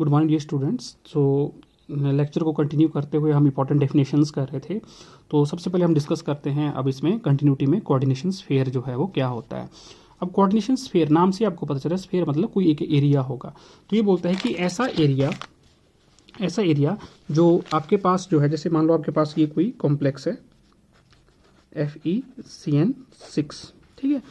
Good morning dear students. So lecture को continue करते हुए हम इंपॉर्टेंट डेफिनेशंस कर रहे थे। तो सबसे पहले हम डिस्कस करते हैं अब इसमें कंटिन्यूटी में कोऑर्डिनेशन स्फीयर जो है वो क्या होता है। अब कोऑर्डिनेशन स्फीयर नाम से आपको पता चला स्फीयर मतलब कोई एक एरिया होगा। तो ये बोलता है कि ऐसा एरिया जो आपके पास जो है, जैसे मान लो आपके पास ये कोई कॉम्प्लेक्स है FECN6, ठीक है,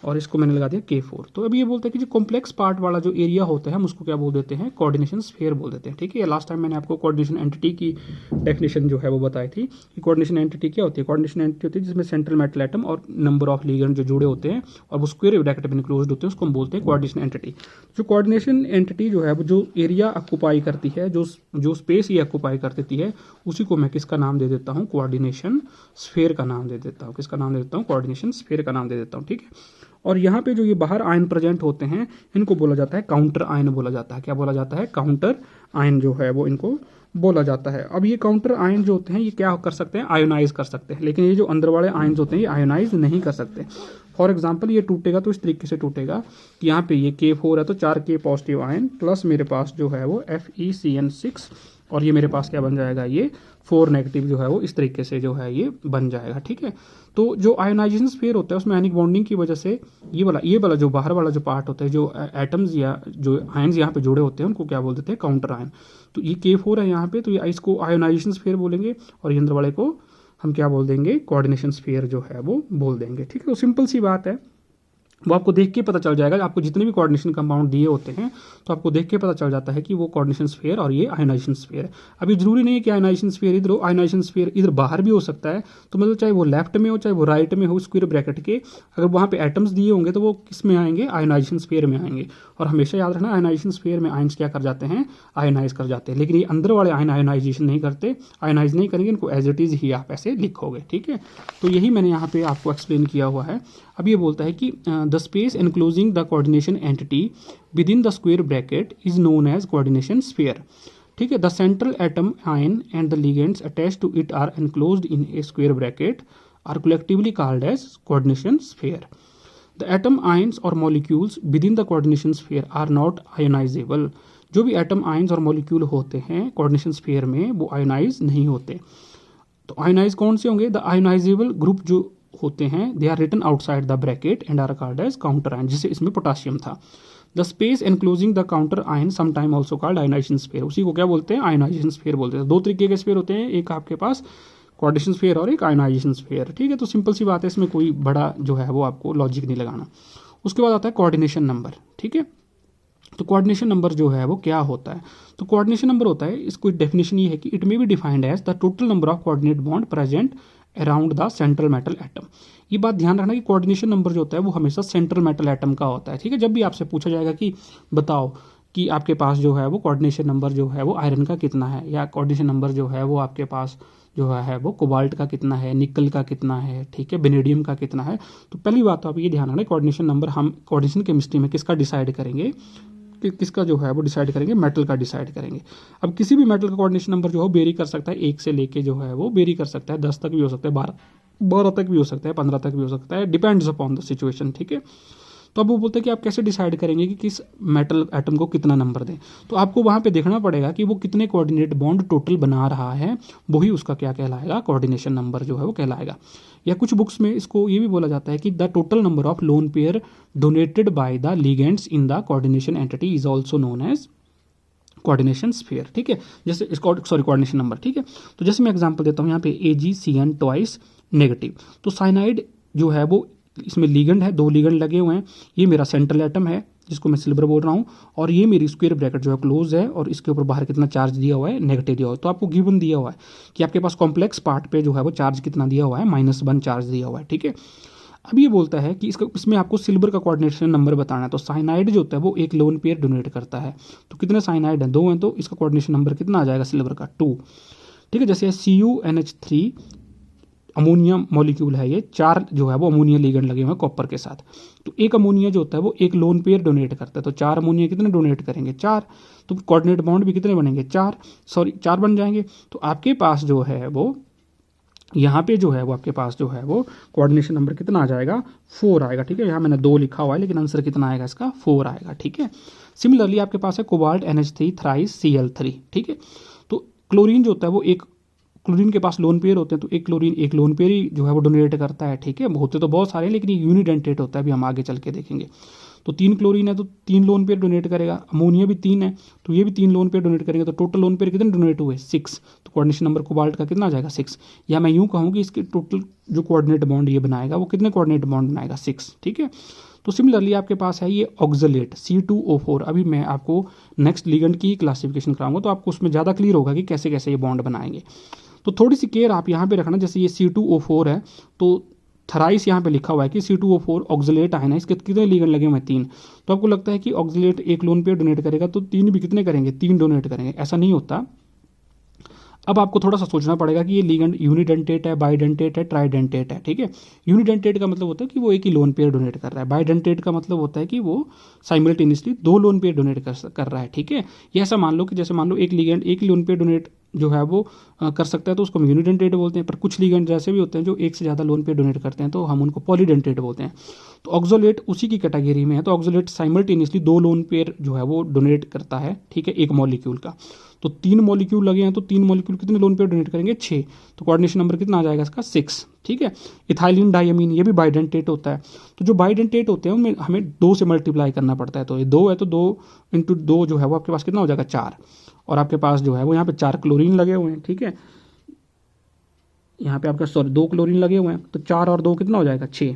और इसको मैंने लगा दिया K4। तो अभी ये बोलता है कि जो कॉम्प्लेक्स पार्ट वाला जो एरिया होता है हम उसको क्या बोल देते हैं, कोऑर्डिनेशन स्फीयर बोल देते हैं। ठीक है, लास्ट टाइम मैंने आपको कोऑर्डिनेशन एंटिटी की डेफिनेशन जो है वो बताई थी कि कोऑर्डिनेशन एंटिटी क्या होती है। कोऑर्डिनेशन एंटिटी होती है जिसमें सेंट्रल मेटल एटम और नंबर ऑफ लिगेंड जो जुड़े होते हैं और वो स्क्वायर ब्रैकेट में इनक्लोज्ड होते हैं, उसको हम बोलते हैं कोऑर्डिनेशन एंटिटी। जो कोऑर्डिनेशन एंटिटी जो है वो जो एरिया ऑक्युपाई करती है, जो स्पेस ये ऑक्युपाई कर देती है, उसी को मैं किसका नाम दे देता हूँ, कोऑर्डिनेशन स्फीयर का नाम दे देता हूँ। किसका नाम दे देता हूँ, कोऑर्डिनेशन स्फीयर का नाम दे देता हूँ। ठीक है, और यहाँ पे जो ये बाहर आयन प्रेजेंट होते हैं इनको बोला जाता है काउंटर आयन बोला जाता है। क्या बोला जाता है, काउंटर आयन जो है वो इनको बोला जाता है। अब ये काउंटर आयन जो होते हैं ये क्या कर सकते हैं, आयोनाइज कर सकते हैं, लेकिन ये जो अंदर वाले आयन्स होते हैं ये आयोनाइज नहीं कर सकते। फॉर एग्जाम्पल ये टूटेगा तो इस तरीके से टूटेगा कि यहाँ पे ये K4 है तो 4K पॉजिटिव आयन प्लस मेरे पास जो है वो FeCN6 और ये मेरे पास क्या बन जाएगा, ये 4 नेगेटिव जो है वो इस तरीके से जो है ये बन जाएगा। ठीक है, तो जो आयोनाइजेशन स्फीयर होता है उसमें आयनिक बॉन्डिंग की वजह से ये वाला जो बाहर वाला जो पार्ट होता है, जो एटम्स या जो आयन्स यहाँ पे जुड़े होते हैं उनको क्या बोल देते हैं, काउंटर आयन। तो ये K4 है यहाँ पे, तो ये इसको आयोनाइजेशन स्फीयर बोलेंगे और ये अंदर वाले को हम क्या बोल देंगे, कोऑर्डिनेशन स्फीयर जो है वो बोल देंगे। ठीक है, तो सिंपल सी बात है, वो आपको देख के पता चल जाएगा। आपको जितने भी कोऑर्डिनेशन कंपाउंड दिए होते हैं तो आपको देख के पता चल जाता है कि वो कोऑर्डिनेशन स्फीयर और ये आयोनाइजेशन स्फीयर है। अभी जरूरी नहीं है कि आयोनाइजेशन स्फीयर इधर हो, आयोनाइजेशन स्फीयर इधर बाहर भी हो सकता है। तो मतलब चाहे वो लेफ्ट में हो चाहे वो राइट में हो, स्क्वायर ब्रैकेट के अगर वहाँ पे एटम्स दिए होंगे तो वो किस में आएंगे, आयोनाइजेशन स्फीयर में आएंगे। और हमेशा याद रखना आयोनाइजेशन स्फीयर में आयन्स क्या कर जाते हैं, आयोनाइज कर जाते हैं, लेकिन ये अंदर वाले आयन आयोनाइजेशन नहीं करते, आयोनाइज नहीं करेंगे, इनको एज इट इज ही आप ऐसे लिखोगे। ठीक है, तो यही मैंने यहाँ पे आपको एक्सप्लेन किया हुआ है। अब ये बोलता है कि the space enclosing the coordination entity within the square bracket is known as coordination sphere. ठीक है, the central atom ion and the ligands attached to it are enclosed in a square bracket are collectively called as coordination sphere. The atom ions और molecules within the coordination sphere are not ionizable. जो भी atom ions और molecule होते हैं coordination sphere में वो ionise नहीं होते। तो आयोनाइज कौन से होंगे, द आयोनाइजेबल ग्रुप जो होते हैं they are written outside the bracket and are called as counter ion, जिसे इसमें पोटाशियम था। The space enclosing the counter ion some time also called ionization sphere, उसी को क्या बोलते हैं, आयोनाइजेशन स्फीयर बोलते हैं। दो तरीके के स्फीयर होते हैं, एक आपके पास कोऑर्डिनेशन स्फीयर और एक आयोनाइजेशन स्फीयर। ठीक है, तो सिंपल सी बात है, इसमें कोई बड़ा जो है वो आपको लॉजिक नहीं लगाना। उसके बाद आता है कोऑर्डिनेशन नंबर। ठीक है, तो कोऑर्डिनेशन नंबर जो है वो क्या होता है, तो कोऑर्डिनेशन नंबर होता है, इसको डेफिनेशन ये है कि it may be defined as the total number of coordinate bond present around the central metal atom. ये बात ध्यान रखना कि कोऑर्डिनेशन नंबर जो होता है वो हमेशा सेंट्रल मेटल एटम का होता है। ठीक है, जब भी आपसे पूछा जाएगा कि बताओ कि आपके पास जो है वो कोऑर्डिनेशन नंबर जो है वो आयरन का कितना है, या कोऑर्डिनेशन नंबर जो है वो आपके पास जो है वो कोबाल्ट का कितना है, निकल का कितना है, ठीक है, बेनेडियम का कितना है, तो पहली बात तो आप ये ध्यान रखना कोऑर्डिनेशन नंबर हम कोऑर्डिनेशन केमिस्ट्री में किसका डिसाइड करेंगे, किसका जो है वो डिसाइड करेंगे, मेटल का डिसाइड करेंगे। अब किसी भी मेटल का कोऑर्डिनेशन नंबर जो है वेरी कर सकता है, 1 से लेके जो है वो वेरी कर सकता है 10 तक भी हो सकता है, 12 तक भी हो सकता है, 15 तक भी हो सकता है, डिपेंड्स अपॉन द सिचुएशन। ठीक है, तो अब वो बोलते हैं कि आप कैसे डिसाइड करेंगे कि किस मेटल एटम को कितना नंबर दें। तो आपको वहाँ पे देखना पड़ेगा कि वो कितने कोऑर्डिनेट बॉन्ड टोटल बना रहा है, वही उसका क्या कहलाएगा, कोऑर्डिनेशन नंबर जो है वो कहलाएगा। या कुछ बुक्स में इसको ये भी बोला जाता है कि the total number of lone pair donated by the ligands in the coordination entity is also known as coordination sphere. ठीक है, जैसे इसको कोऑर्डिनेशन नंबर। ठीक है, तो जैसे मैं एग्जांपल देता हूँ यहाँ पे AgCN ट्वाइस नेगेटिव, तो साइनाइड जो है वो इसमें लिगेंड है, 2 लिगेंड लगे हुए हैं, ये मेरा सेंट्रल एटम है जिसको मैं सिल्वर बोल रहा हूँ, और ये मेरी स्क्वायर ब्रैकेट जो है क्लोज है और इसके ऊपर बाहर कितना चार्ज दिया हुआ है, नेगेटिव दिया हुआ है। तो आपको गिवन दिया हुआ है कि आपके पास कॉम्प्लेक्स पार्ट पे जो है वो चार्ज कितना दिया हुआ है, -1 चार्ज दिया हुआ है। ठीक है, अब ये बोलता है कि इसमें आपको सिल्वर का कोऑर्डिनेशन नंबर बताना है। तो साइनाइड जो होता है वो एक लोन पेयर डोनेट करता है, तो कितने साइनाइड हैं, 2 हैं, तो इसका कोऑर्डिनेशन नंबर कितना आ जाएगा सिल्वर का, 2। ठीक है, जैसे CuNH3 अमोनिया मॉलिक्यूल है, ये 4 जो है वो अमोनिया लिगेंड लगे हुए हैं कॉपर के साथ, तो एक अमोनिया जो होता है वो एक लोन पेयर डोनेट करता है, तो 4 अमोनिया कितने डोनेट करेंगे, 4, तो कोऑर्डिनेट बॉन्ड भी कितने बनेंगे, 4 बन जाएंगे। तो आपके पास जो है वो यहाँ पे जो है वो आपके पास जो है वो कोऑर्डिनेशन नंबर कितना आ जाएगा, 4 आएगा। ठीक है, यहाँ मैंने 2 लिखा हुआ है लेकिन आंसर कितना आएगा इसका, 4 आएगा। ठीक है, सिमिलरली आपके पास है कोबाल्ट NH3 थ्राइस Cl3। ठीक है, तो क्लोरीन जो होता है वो एक, क्लोरीन के पास लोन पेयर होते हैं, तो एक क्लोरीन एक लोन पेयर ही जो है वो डोनेट करता है। ठीक है, होते तो बहुत सारे हैं लेकिन ये यूनिडेंटेट होता है, अभी हम आगे चल के देखेंगे। तो 3 क्लोरीन है तो 3 लोन पेयर डोनेट करेगा, अमोनिया भी 3 है तो ये भी 3 लोन पेयर डोनेट करेंगे, तो टोटल लोन पेयर कितने डोनेट हुए, 6। तो कोऑर्डिनेशन नंबर कोबाल्ट का कितना आ जाएगा, 6। या मैं यूँ कहूँ कि इसके टोटल जो कोऑर्डिनेट बॉन्ड ये बनाएगा वो कितने कोऑर्डिनेट बॉन्ड बनाएगा, 6। ठीक है, तो सिमिलरली आपके पास है ये ऑक्सलेट C2O4। अभी मैं आपको नेक्स्ट लिगेंड की क्लासिफिकेशन कराऊंगा तो आपको उसमें ज़्यादा क्लियर होगा कि कैसे कैसे ये बॉन्ड बनाएंगे। तो थोड़ी सी केयर आप यहाँ पे रखना, जैसे ये C2O4 है तो थराइस यहाँ पे लिखा हुआ है कि C2O4 ऑक्सलेट आयन है, इसके कितने लिगेंड लगे हुए हैं, 3। तो आपको लगता है कि ऑक्सलेट एक लोन पेयर डोनेट करेगा तो 3 भी कितने करेंगे, 3 डोनेट करेंगे, ऐसा नहीं होता। अब आपको थोड़ा सा सोचना पड़ेगा कि ये लिगेंड यूनिडेंटेट है, बाइडेंटेट है, ट्राइडेंटेट है। ठीक है, यूनिडेंटेट का मतलब होता है कि वो एक ही लोन पेयर डोनेट कर रहा है, बाइडेंटेट का मतलब होता है कि वो साइमल्टेनियसली 2 लोन पेयर डोनेट कर रहा है। ठीक है, ये ऐसा मान लो कि जैसे मान लो एक लिगेंड एक ही लोन पेयर डोनेट जो है वो कर सकता है तो उसको हम यूनिडेंटेट बोलते हैं, पर कुछ लिगेंड जैसे भी होते हैं जो एक से ज़्यादा लोन पेयर डोनेट करते हैं तो हम उनको पॉलीडेंटेट बोलते हैं। तो ऑक्सोलेट उसी की कैटेगरी में है, तो ऑक्सोलेट साइमल्टेनियसली 2 लोन पेयर जो है वो डोनेट करता है। ठीक है, एक मॉलिक्यूल का, तो 3 मॉलिक्यूल लगे हैं तो 3 मॉलिक्यूल कितने लोन पेयर डोनेट करेंगे, 6। तो कोऑर्डिनेशन नंबर कितना आ जाएगा इसका, 6। ठीक है, इथाइलिन डायमीन ये भी बाइडेंटेट होता है, तो जो बाइडेंटेट होते हैं उनमें हमें 2 से मल्टीप्लाई करना पड़ता है, तो ये 2 है तो 2 × 2 जो है वो आपके पास कितना हो जाएगा, 4। और आपके पास जो है वो यहाँ पे 4 क्लोरीन लगे हुए हैं। ठीक है, यहाँ पे आपका 2 क्लोरीन लगे हुए हैं तो 4 और 2 कितना हो जाएगा, 6।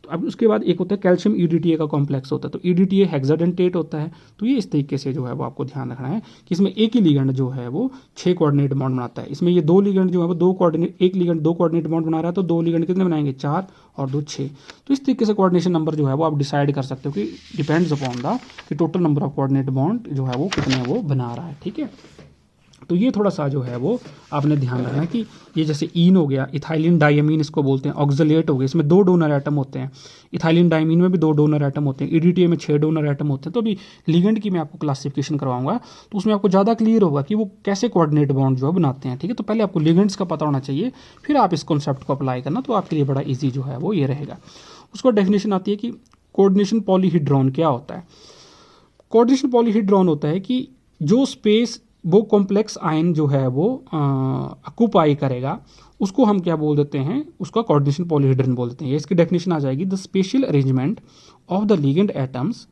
तो अब उसके बाद एक होता है कैल्शियम EDTA का कॉम्प्लेक्स होता है, तो EDTA हेक्साडेंटेट होता है। तो ये इस तरीके से जो है वो आपको ध्यान रखना है कि इसमें एक ही लिगेंड जो है वो 6 कोऑर्डिनेट बॉन्ड बनाता है। इसमें ये 2 लिगेंड जो है वो 2 कोऑर्डिनेट, एक लिगेंड 2 कोऑर्डिनेट बॉन्ड बना रहा है तो 2 लिगेंड कितने बनाएंगे, 4 और 2 6। तो इस तरीके से कोऑर्डिनेशन नंबर जो है वो आप डिसाइड कर सकते हो कि डिपेंड्स अपॉन द कि total number of coordinate bond जो है वो कितने वो बना रहा है। ठीक है, तो ये थोड़ा सा जो है वो आपने ध्यान रखना है कि ये जैसे ईन हो गया, इथाइलिन डायमीन इसको बोलते हैं, ऑक्सलेट हो गया, इसमें 2 डोनर एटम होते हैं, इथाइलिन डायमीन में भी 2 डोनर एटम होते हैं, EDTA में 6 डोनर एटम होते हैं। तो अभी लिगेंड की मैं आपको क्लासिफिकेशन करवाऊंगा तो उसमें आपको ज़्यादा क्लियर होगा कि वो कैसे कोऑर्डिनेट बॉन्ड जो है बनाते हैं। ठीक है, तो पहले आपको लिगेंड्स का पता होना चाहिए, फिर आप इस कॉन्सेप्ट को अप्लाई करना, तो आपके लिए बड़ा ईजी जो है वो ये रहेगा। उसको डेफिनेशन आती है कि कोऑर्डिनेशन पॉलीहिड्रॉन क्या होता है। कोऑर्डिनेशन पॉलीहिड्रॉन होता है कि जो स्पेस वो कॉम्प्लेक्स आयन जो है वो ऑक्यूपाई करेगा उसको हम क्या बोल देते हैं, उसका कोऑर्डिनेशन पॉलीहेड्रन बोल देते हैं। इसकी डेफिनेशन आ जाएगी, the special arrangement of the ligand atoms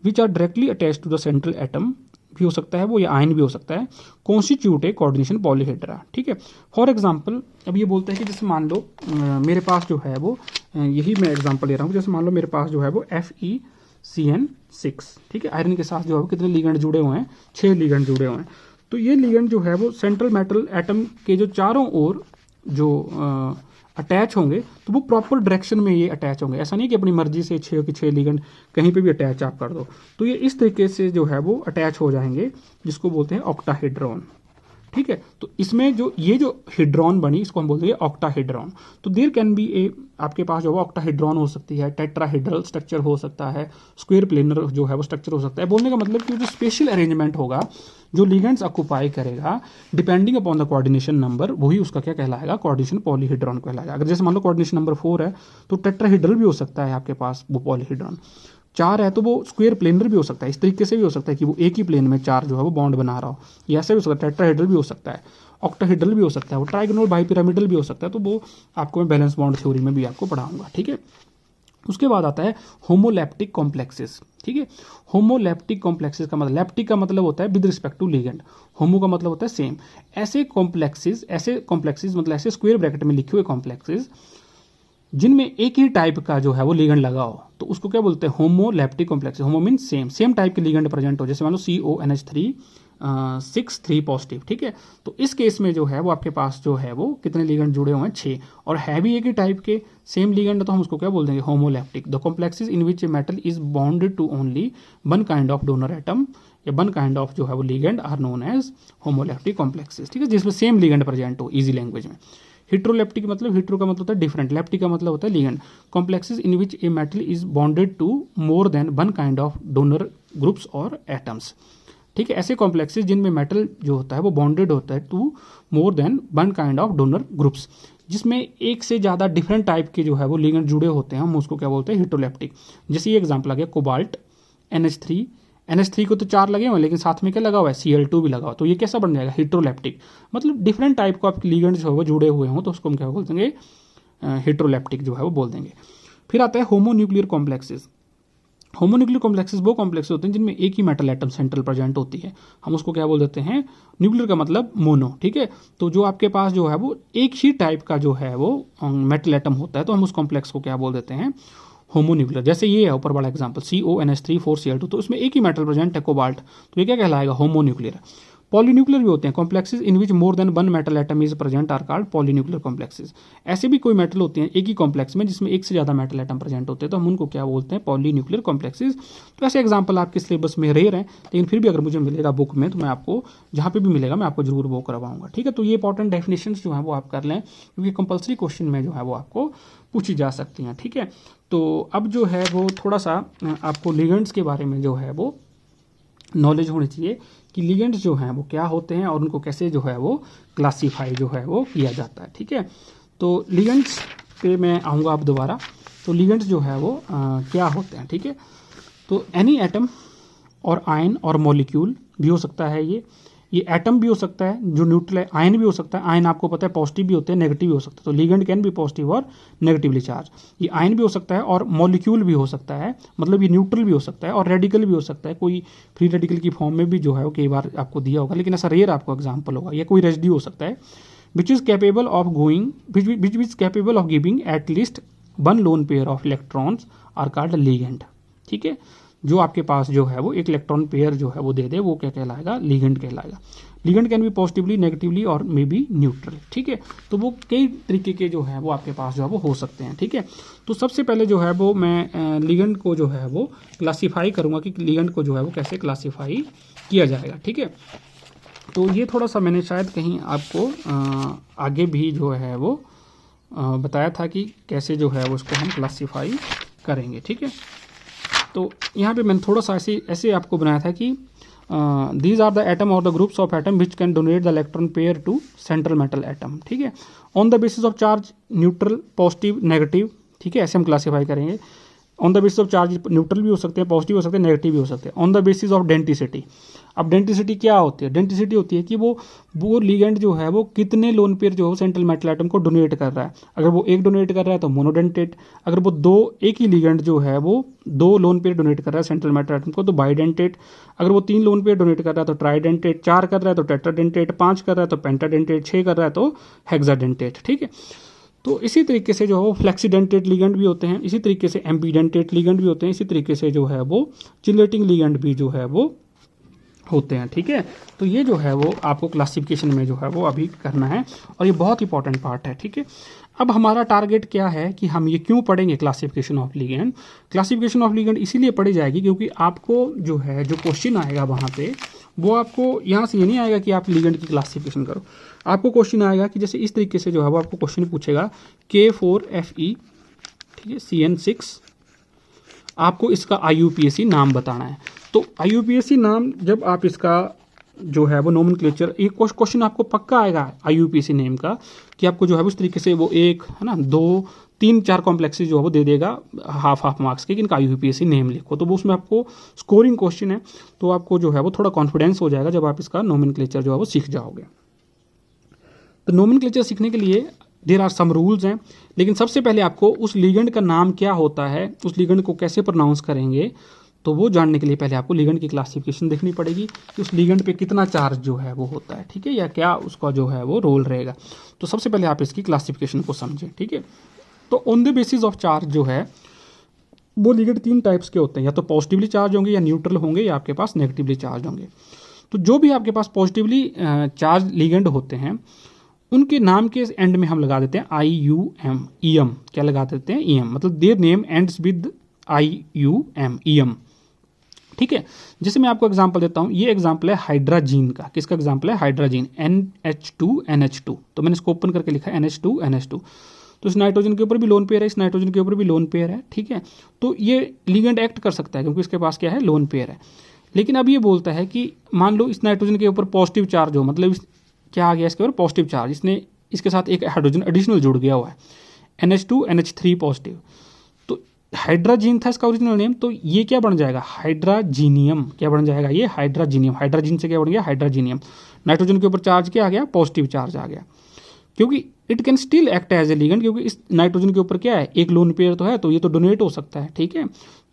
which are directly attached to the central atom भी हो सकता है वो, या आयन भी हो सकता है, कॉन्स्टिट्यूट ए कोऑर्डिनेशन पॉलीहेड्रा। ठीक है, फॉर एग्जांपल अब ये बोलते हैं कि जैसे मान लो मेरे पास जो है वो यही मैं एग्जांपल ले रहा हूँ, जैसे मान लो मेरे पास जो है वो FeCN6। ठीक है, आयरन के साथ जो है वो कितने लिगेंड जुड़े हुए हैं, 6 लिगेंड जुड़े हुए हैं। तो ये लिगेंड जो है वो सेंट्रल मेटल एटम के जो चारों ओर जो अटैच होंगे तो वो प्रॉपर डायरेक्शन में ये अटैच होंगे, ऐसा नहीं कि अपनी मर्जी से 6 के 6 लिगेंड कहीं पे भी अटैच आप कर दो। तो ये इस तरीके से जो है वो अटैच हो जाएंगे, जिसको बोलते हैं ऑक्टाहेड्रॉन। ठीक है, तो इसमें जो ये जो हिड्रॉन बनी इसको हम बोलते हैं ऑक्टाहेड्रॉन। तो देयर कैन बी ए, आपके पास जो है ऑक्टाहेड्रॉन हो सकती है, टेट्राहेड्रल स्ट्रक्चर हो सकता है, स्क्वायर प्लेनर जो है वो स्ट्रक्चर हो सकता है। बोलने का मतलब कि जो स्पेशल अरेंजमेंट होगा जो लिगेंड्स ऑक्यूपाई करेगा depending upon the coordination number, वही उसका क्या कहलाएगा, कोऑर्डिनेशन पॉलीहेड्रॉन कहलाएगा। अगर जैसे मान लो कोऑर्डिनेशन नंबर 4 है तो टेट्राहेड्रल भी हो सकता है आपके पास वो पॉलीहेड्रॉन, 4 है तो वो स्क्वायर प्लेनर भी हो सकता है, इस तरीके से भी हो सकता है कि वो एक ही प्लेन में 4 जो है वो बॉन्ड बना रहा हो, या ऐसे भी हो सकता है, टेट्राहेड्रल भी हो सकता है, ऑक्टाहेड्रल भी हो सकता है, वो ट्राइगोनल बाइपिरामिडल भी हो सकता है। तो वो आपको मैं बैलेंस बॉन्ड थ्योरी में भी आपको पढ़ाऊंगा। ठीक है, उसके बाद आता है होमोलैप्टिक कॉम्प्लेक्सेस। ठीक है, होमोलैप्टिक कॉम्प्लेक्सेस का मतलब, लैप्टिक का मतलब होता है विद रिस्पेक्ट टू लिगेंड, होमो का मतलब होता है सेम। ऐसे कॉम्प्लेक्सेस मतलब ऐसे स्क्वायर ब्रैकेट में लिखे हुए कॉम्प्लेक्सेस जिनमें एक ही टाइप का जो है वो लिगेंड लगा हो तो उसको क्या बोलते हैं, homoleptic complex. Homo mean same type के लिगेंड प्रेजेंट हो, जैसे मान लो CONH3 6 3 पॉजिटिव। ठीक है, तो इस केस में जो है वो आपके पास जो है वो कितने लिगेंड जुड़े हुए हैं, 6, और है भी एक ही टाइप के सेम लिगेंड, तो हम उसको क्या बोल देंगे, homoleptic. The complexes in which a metal is bonded to only one kind of donor atom या वन काइंड ऑफ जो है वो ligand are known as homoleptic complexes. ठीक है, जिसमें सेम लिगेंड प्रेजेंट हो इजी लैंग्वेज में। हिट्रोलैप्टिक मतलब, हिट्रो का मतलब होता है डिफरेंट, लैप्टिक का मतलब होता है ligand. Complexes in which a metal is bonded to more than one kind of donor groups और एटम्स। ठीक है, ऐसे कॉम्प्लेक्सेस जिनमें मेटल जो होता है वो बॉन्डेड होता है to more than one kind of donor groups. जिसमें एक से ज़्यादा डिफरेंट टाइप के जो है वो लिगेंड जुड़े होते हैं, हम उसको क्या बोलते हैं, हेटेरोलेप्टिक। जैसे ये एग्जांपल आ गया कोबाल्ट, NH3 को तो 4 लगे हुए लेकिन साथ में क्या लगा हुआ है, Cl2 भी लगा हुआ, तो ये कैसा बन जाएगा, हेटेरोलेप्टिक। मतलब डिफरेंट टाइप को आपके लिगेंड जो है वो जुड़े हुए हों तो उसको हम क्या बोल देंगे, हेटेरोलेप्टिक जो है वो बोल देंगे। फिर आता है होमोन्यूक्लियर कॉम्प्लेक्सेस। होमोन्यूक्लियर कॉम्प्लेक्सेस वो कॉम्प्लेक्स होते हैं जिनमें एक ही मेटल एटम सेंट्रल प्रेजेंट होती है, हम उसको क्या बोल देते हैं, न्यूक्लियर का मतलब मोनो, ठीक है। तो जो आपके पास जो है वो एक ही टाइप का जो है वो मेटल एटम होता है तो हम उस कॉम्प्लेक्स को क्या बोल देते हैं, होमोन्यूक्लियर। जैसे ये है ऊपर वाला एग्जांपल CONH3 4Cl2, तो इसमें एक ही मेटल प्रेजेंट है कोबाल्ट, तो ये क्या कहलाएगा, होमोन्यूक्लियर। पॉलीन्यूक्लियर भी होते हैं, complexes in which more than one metal atom is present are called polynuclear complexes. ऐसे भी कोई मेटल होते हैं एक ही कॉम्प्लेक्स में जिसमें एक से ज़्यादा मेटल एटम प्रेजेंट होते हैं तो हम उनको क्या बोलते हैं, पॉलीन्यूक्लियर कॉम्प्लेक्सेस। तो ऐसे एग्जांपल आपके सिलेबस में रेयर हैं, लेकिन फिर भी अगर मुझे मिलेगा बुक में तो मैं आपको जहाँ पे भी मिलेगा मैं आपको जरूर वो करवाऊंगा, ठीक है। तो ये इंपॉर्टेंट डेफिनेशंस जो है वो आप कर लें क्योंकि कंपलसरी क्वेश्चन में जो है वो आपको पूछी जा सकती हैं, ठीक है। तो अब जो है वो थोड़ा सा आपको लिगेंड्स के बारे में जो है वो नॉलेज होनी चाहिए कि लिगेंड्स जो हैं वो क्या होते हैं और उनको कैसे जो है वो क्लासीफाई जो है वो किया जाता है, ठीक है। तो लिगेंड्स पे मैं आऊँगा अब दोबारा। तो लिगेंड्स जो है वो क्या होते हैं, ठीक है। तो एनी एटम और आयन और मॉलिक्यूल भी हो सकता है, ये एटम भी हो सकता है जो न्यूट्रल है, आयन भी हो सकता है, आयन आपको पता है पॉजिटिव भी होते हैं नेगेटिव भी हो सकता है, तो लिगेंड कैन भी पॉजिटिव और नेगेटिवली चार्ज। ये आयन भी हो सकता है और मॉलिक्यूल भी हो सकता है, मतलब ये न्यूट्रल भी हो सकता है और रेडिकल भी हो सकता है, कोई फ्री रेडिकल की फॉर्म में भी जो है वो कई बार आपको दिया होगा लेकिन ऐसा रेयर आपको एग्जाम्पल होगा, या कोई रेसिड्यू हो सकता है which is capable of giving at least one lone pair of electrons are called ligand, ठीक है। जो आपके पास जो है वो एक इलेक्ट्रॉन पेयर जो है वो दे दे वो क्या कहलाएगा, लिगेंड कहलाएगा। लिगेंड कैन भी पॉजिटिवली नेगेटिवली और मे बी न्यूट्रल, ठीक है। तो वो कई तरीके के जो है वो आपके पास जो है वो हो सकते हैं, ठीक है। तो सबसे पहले जो है वो मैं लिगेंड को जो है वो क्लासीफाई करूँगा कि लिगेंड को जो है वो कैसे क्लासीफाई किया जाएगा, ठीक है। तो ये थोड़ा सा मैंने शायद कहीं आपको आगे भी जो है वो बताया था कि कैसे जो है वो उसको हम क्लासीफाई करेंगे, ठीक है। तो यहाँ पे मैंने थोड़ा सा ऐसे आपको बनाया था कि दीज आर द एटम और the groups of atom which can donate the electron pair to central metal atom, ठीक है, on the basis of charge neutral positive negative, ठीक है, ऐसे हम क्लासीफाई करेंगे। On the basis of charge neutral भी हो सकते हैं, पॉजिटिव हो सकते हैं, नेगेटिव भी हो सकते हैं। On the basis of denticity, अब डेंटिसिटी क्या होती है, डेंटिसिटी होती है कि वो लिगेंड जो है वो कितने लोन पेयर जो है सेंट्रल मेटल एटम को डोनेट कर रहा है। अगर वो एक डोनेट कर रहा है तो मोनोडेंटेट, अगर वो एक ही लिगेंड जो है वो 2 लोन पेयर डोनेट कर रहा है सेंट्रल मेटल एटम को तो बाइडेंटेट, अगर वो 3 लोन पेयर डोनेट कर रहा है तो ट्राइडेंटेट, 4 कर रहा है तो टेट्राडेंटेट, 5 कर रहा है तो पेंटाडेंटेट, 6 कर रहा है तो हेक्साडेंटेट, ठीक है। तो इसी तरीके से जो है वो फ्लेक्सीडेंटेट लिगेंड भी होते हैं, इसी तरीके से एम्पीडेंटेट लिगेंड भी होते हैं, इसी तरीके से जो है वो चिलेटिंग लिगेंड भी जो है वो होते हैं, ठीक है। तो ये जो है वो आपको क्लासिफिकेशन में जो है वो अभी करना है और ये बहुत इंपॉर्टेंट पार्ट है, ठीक है। अब हमारा टारगेट क्या है कि हम ये क्यों पढ़ेंगे classification of ligand. Classification of ligand इसीलिए पढ़ी जाएगी क्योंकि आपको जो है जो क्वेश्चन आएगा वहाँ पे वो आपको यहाँ से ये नहीं आएगा कि आप लिगेंड की क्लासिफिकेशन करो, आपको क्वेश्चन आएगा कि जैसे इस तरीके से जो है वो आपको क्वेश्चन पूछेगा K4Fe, ठीक है, CN6, आपको इसका IUPAC नाम बताना है। तो IUPAC नाम जब आप इसका जो है वो नोमेनक्लेचर, एक क्वेश्चन आपको पक्का आएगा IUPAC नेम का कि आपको जो है उस तरीके से वो 1 है ना 2 3 4 कॉम्प्लेक्सेस जो है वो दे देगा हाफ मार्क्स के कि इनका IUPAC नेम लिखो, तो वो उसमें आपको स्कोरिंग क्वेश्चन है तो आपको जो है वो थोड़ा कॉन्फिडेंस हो जाएगा जब आप इसका नोमेनक्लेचर जो है वो सीख जाओगे। तो नोमेनक्लेचर सीखने के लिए देयर आर सम रूल्स हैं, लेकिन सबसे पहले आपको उस लिगेंड का नाम क्या होता है, उस लिगेंड को कैसे प्रोनाउंस करेंगे, तो वो जानने के लिए पहले आपको लिगेंड की क्लासिफिकेशन देखनी पड़ेगी कि उस लिगेंड पे कितना चार्ज जो है वो होता है, ठीक है, या क्या उसका जो है वो रोल रहेगा। तो सबसे पहले आप इसकी क्लासिफिकेशन को समझें, ठीक है। तो on the basis of charge जो है वो लिगेंड 3 टाइप्स के होते हैं, या तो पॉजिटिवली चार्ज होंगे या न्यूट्रल होंगे या आपके पास नेगेटिवली चार्ज होंगे। तो जो भी आपके पास पॉजिटिवली चार्ज लिगेंड होते हैं उनके नाम के एंड में हम लगा देते हैं IUM, EM, क्या लगा देते हैं EM, मतलब their name ends with IUM, EM, ठीक है। जैसे मैं आपको एग्जांपल देता हूँ, ये एग्जांपल है हाइड्राजीन का, किसका एग्जांपल है, हाइड्राजीन NH2NH2, तो मैंने इसको ओपन करके लिखा NH2NH2, तो इस नाइट्रोजन के ऊपर भी लोन पेयर है, इस नाइट्रोजन के ऊपर भी लोन पेयर है, ठीक है। तो ये लिगेंड एक्ट कर सकता है क्योंकि इसके पास क्या है, लोन पेयर है। लेकिन अब ये बोलता है कि मान लो इस नाइट्रोजन के ऊपर पॉजिटिव चार्ज हो, मतलब क्या आ गया इसके ऊपर पॉजिटिव चार्ज, इसने इसके साथ एक हाइड्रोजन एडिशनल जुड़ गया हुआ है, NH2 NH3 पॉजिटिव। तो हाइड्राजीन था इसका ओरिजिनल नेम, तो ये क्या बन जाएगा, हाइड्राजीनियम। क्या बन जाएगा ये, हाइड्राजीनियम। हाइड्राजीन से क्या बन गया, हाइड्राजीनियम। नाइट्रोजन के ऊपर चार्ज क्या आ गया, पॉजिटिव चार्ज आ गया, क्योंकि it can still act as a ligand, क्योंकि इस नाइट्रोजन के ऊपर क्या है, एक लोन पेयर तो है, तो ये तो डोनेट हो सकता है, ठीक है।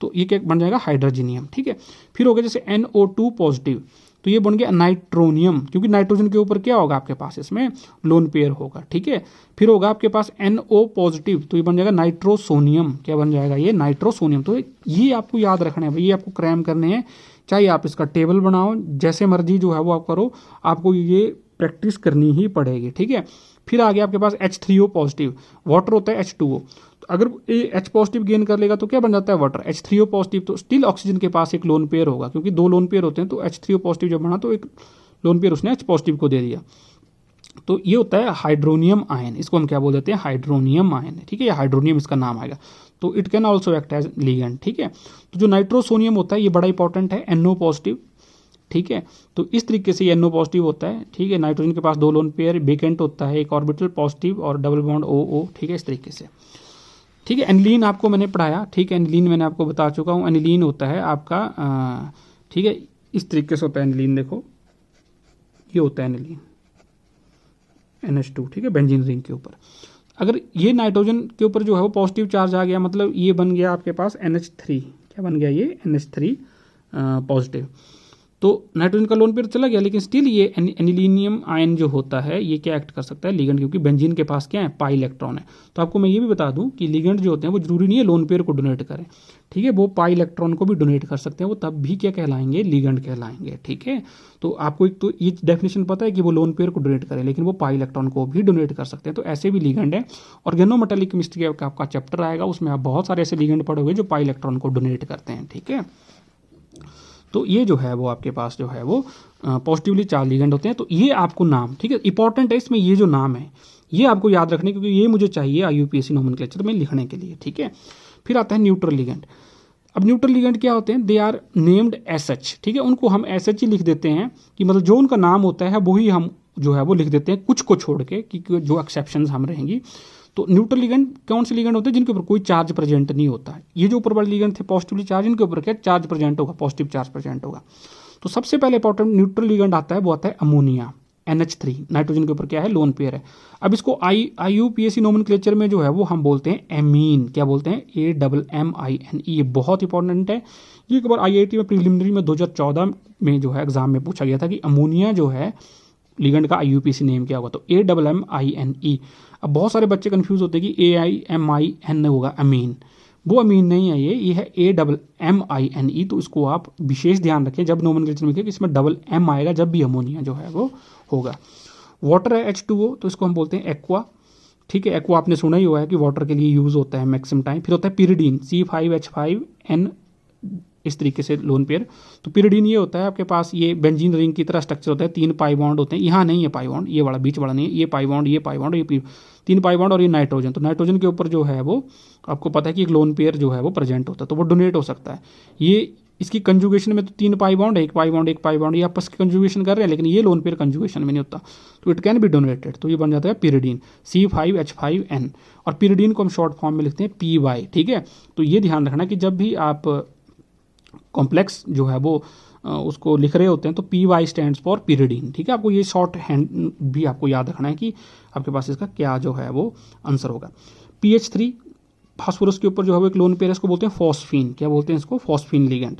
तो ये क्या बन जाएगा, हाइड्रोजीनियम, ठीक है। फिर हो गया जैसे NO2 पॉजिटिव, तो ये बन गया नाइट्रोनियम, क्योंकि नाइट्रोजन के ऊपर क्या होगा आपके पास, इसमें लोन पेयर होगा, ठीक है। फिर होगा आपके पास NO पॉजिटिव, तो ये बन जाएगा नाइट्रोसोनियम। क्या बन जाएगा ये, नाइट्रोसोनियम। तो ये आपको याद रखना है भाई, ये आपको क्रैम करने हैं, चाहे आप इसका टेबल बनाओ, जैसे मर्जी जो है वो आप करो, आपको ये प्रैक्टिस करनी ही पड़ेगी, ठीक है। फिर आ गया आपके पास H3O पॉजिटिव, वाटर होता है H2O, तो अगर ये H पॉजिटिव गेन कर लेगा तो क्या बन जाता है, वाटर। H3O पॉजिटिव, तो स्टिल ऑक्सीजन के पास एक लोन पेयर होगा, क्योंकि 2 लोन पेयर होते हैं, तो H3O पॉजिटिव जब बना तो एक लोन पेयर उसने H पॉजिटिव को दे दिया। तो ये होता है हाइड्रोनियम आयन, इसको हम क्या बोल देते हैं, हाइड्रोनियम आयन, ठीक है। हाइड्रोनियम इसका नाम आएगा। तो it can also act as ligand, ठीक है। तो जो नाइट्रोसोनियम होता है ये बड़ा इंपॉर्टेंट है, NO पॉजिटिव, ठीक है। तो इस तरीके से ये NO पॉजिटिव होता है, ठीक है। नाइट्रोजन के पास 2 लोन पेयर, वेकेंट होता है, एक ऑर्बिटल पॉजिटिव और डबल बॉन्ड OO, ठीक है, इस तरीके से, ठीक है। एनिलीन आपको मैंने पढ़ाया, ठीक है। एनिलीन मैंने आपको बता चुका हूँ। एनिलीन होता है आपका, ठीक है, इस तरीके से होता है एनिलीन, देखो ये होता है एनिलीन, NH2, ठीक है, बेंजीन रिंग के ऊपर। अगर ये नाइट्रोजन के ऊपर जो है वो पॉजिटिव चार्ज आ गया, मतलब ये बन गया आपके पास NH3, क्या बन गया ये, NH3 पॉजिटिव। तो नाइट्रोजन का लोन पेयर चला गया, लेकिन स्टिल ये एनिलीनियम आयन जो होता है ये क्या एक्ट कर सकता है, लिगेंड, क्योंकि बेंजीन के पास क्या है, पाई इलेक्ट्रॉन है। तो आपको मैं ये भी बता दूं कि लिगेंड जो होते हैं वो जरूरी नहीं है लोन पेयर को डोनेट करें, ठीक है। वो पाई इलेक्ट्रॉन को भी डोनेट कर सकते हैं, वो तब भी क्या कहलाएंगे, लिगेंड कहलाएंगे, ठीक है। तो आपको एक तो ये डेफिनेशन पता है कि वो लोन पेयर को डोनेट करें, लेकिन वो पाई इलेक्ट्रॉन को भी डोनेट कर सकते हैं, तो ऐसे भी लिगेंड है। ऑर्गेनोमेटालिक केमिस्ट्री का आपका चैप्टर आएगा, उसमें आप बहुत सारे ऐसे लिगेंड पढ़ोगे जो पाई इलेक्ट्रॉन को डोनेट करते हैं, ठीक है। तो ये जो है वो आपके पास जो है वो पॉजिटिवली चार्ज लिगेंड होते हैं। तो ये आपको नाम, ठीक है, इंपॉर्टेंट है इसमें ये जो नाम है ये आपको याद रखने, क्योंकि ये मुझे चाहिए IUPAC नोमेनक्लेचर में लिखने के लिए, ठीक है। फिर आता है न्यूट्रल लिगेंड। अब न्यूट्रल लिगेंड क्या होते हैं, दे आर नेम्ड SH, ठीक है। उनको हम SH ही लिख देते हैं, कि मतलब जो उनका नाम होता है वही हम जो है वो लिख देते हैं, कुछ को छोड़ के, कि जो एक्सेप्शंस हम रहेंगी। तो न्यूट्रल लिगेंड कौन से लिगेंड होते हैं, जिनके ऊपर कोई चार्ज प्रेजेंट नहीं होता है। ये जो ऊपर वाले लिगेंड थे पॉजिटिवली चार्ज, इनके ऊपर क्या चार्ज प्रेजेंट होगा, पॉजिटिव चार्ज प्रेजेंट होगा। तो सबसे पहले इंपॉर्टेंट न्यूट्रल लिगेंड आता है, वो आता है अमोनिया, NH3, नाइट्रोजन के ऊपर क्या है, लोन पेयर है। अब इसको IUPAC नोमेनक्लेचर में जो है वो हम बोलते हैं एमीन। क्या बोलते हैं, AMMINE। ये बहुत इंपॉर्टेंट है, ये एक बार IIT में प्रीलिमिनरी में 2014 में जो है एग्जाम में पूछा गया था कि अमोनिया जो है लिगेंड का IUPAC नेम क्या होगा, तो AMMINE। अब बहुत सारे बच्चे कंफ्यूज होते हैं कि AIMIN होगा अमीन, वो अमीन नहीं है, ये है AMMINE। तो इसको आप विशेष ध्यान रखें जब नोमेनक्लेचर में कि इसमें डबल M आएगा जब भी अमोनिया जो है वो होगा। वाटर है H2O, तो इसको हम बोलते हैं एक्वा, ठीक है। एक्वा आपने सुना ही हुआ है कि वाटर के लिए यूज होता है मैक्सिमम टाइम। फिर होता है पिरिडीन, C5H5N, इस तरीके से लोन पेयर। तो पिरिडीन ये होता है आपके पास, ये बेंजीन रिंग की तरह स्ट्रक्चर होता है, 3 पाई बॉन्ड होते हैं। यहाँ नहीं है पाई बॉन्ड, ये वाला बीच वाला नहीं है, ये पाई बॉन्ड, ये पाई बॉन्ड, ये 3 पाई बॉन्ड, और ये नाइट्रोजन। तो नाइट्रोजन के ऊपर जो है वो आपको पता है कि एक लोन पेयर जो है वो प्रेजेंट होता है, तो वो डोनेट हो सकता है। ये इसकी कंजुगेशन में तो 3 पाई बॉन्ड है, एक पाई बॉन्ड, एक पाई बॉन्ड, ये आपस की कंजुगेशन कर रहे हैं, लेकिन ये लोन पेयर कंजुगेशन में नहीं होता, तो इट कैन बी डोनेटेड। तो ये बन जाता है पिरिडीन, C5H5N। और पिरिडीन को हम शॉर्ट फॉर्म में लिखते हैं PY, ठीक है। तो ये ध्यान रखना कि जब भी आप कॉम्प्लेक्स जो है वो उसको लिख रहे होते हैं तो PY स्टैंड्स फॉर पिरिडीन, ठीक है। आपको ये शॉर्ट हैंड भी आपको याद रखना है कि आपके पास इसका क्या जो है वो आंसर होगा। PH3 फास्फोरस के ऊपर जो है वो एक लोन पेयर है, इसको बोलते हैं फॉस्फीन। क्या बोलते हैं इसको, फॉस्फीन लिगेंड।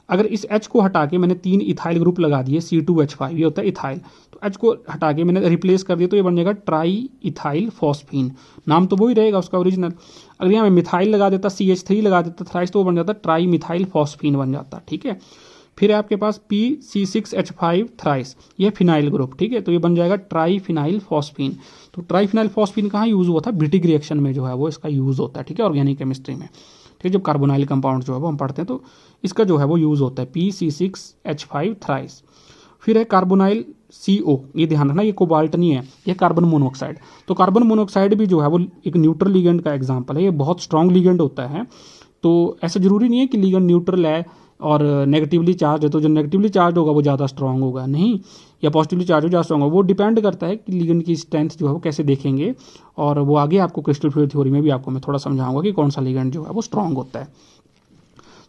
अगर इस H को हटा के मैंने 3 इथाइल ग्रुप लगा दिए, C2H5, ये होता है इथाइल। तो H को हटा के मैंने रिप्लेस कर दिया तो ये बन जाएगा ट्राई इथाइल फॉस्फीन, नाम तो वही रहेगा उसका ओरिजिनल। अगर यहाँ मैं मिथाइल लगा देता, CH3 लगा देता थ्राइस, तो वो बन जाता ट्राई मिथाइल फॉस्फीन बन जाता, ठीक है। फिर है आपके पास PC6H5 थ्राइस, ये फिनाइल ग्रुप, ठीक है। तो ये बन जाएगा ट्राई फिनाइल फॉस्फीन। तो ट्राई फिनाइल फॉस्फीन कहाँ यूज हुआ था, ब्रिटिक रिएक्शन में जो है वो इसका यूज होता है, ठीक है, ऑर्गेनिक केमिस्ट्री में, ठीक है। जब कार्बोनाइल कंपाउंड जो है वो हम पढ़ते हैं तो इसका जो है वो यूज होता है PC6H5 थ्राइस। फिर है कार्बोनाइल CO, ये ध्यान रखना, ये कोबाल्ट नहीं है, ये कार्बन मोनोऑक्साइड। तो कार्बन मोनोऑक्साइड भी जो है वो एक न्यूट्रल लिगेंड का एग्जाम्पल है, ये बहुत स्ट्रॉन्ग लिगेंड होता है। तो ऐसा जरूरी नहीं है कि लिगेंड न्यूट्रल है और नेगेटिवली चार्ज है तो जो नेगेटिवली चार्ज होगा वो ज़्यादा स्ट्रांग होगा नहीं, या पॉजिटिवली चार्ज हो ज़्यादा स्ट्रांग होगा। वो डिपेंड करता है कि लिगेंड की स्ट्रेंथ जो है वो कैसे देखेंगे, और वो आगे आपको क्रिस्टल फ्लूइड थ्योरी में भी आपको मैं थोड़ा समझाऊंगा कि कौन सा लिगेंड जो है वो स्ट्रांग होता है।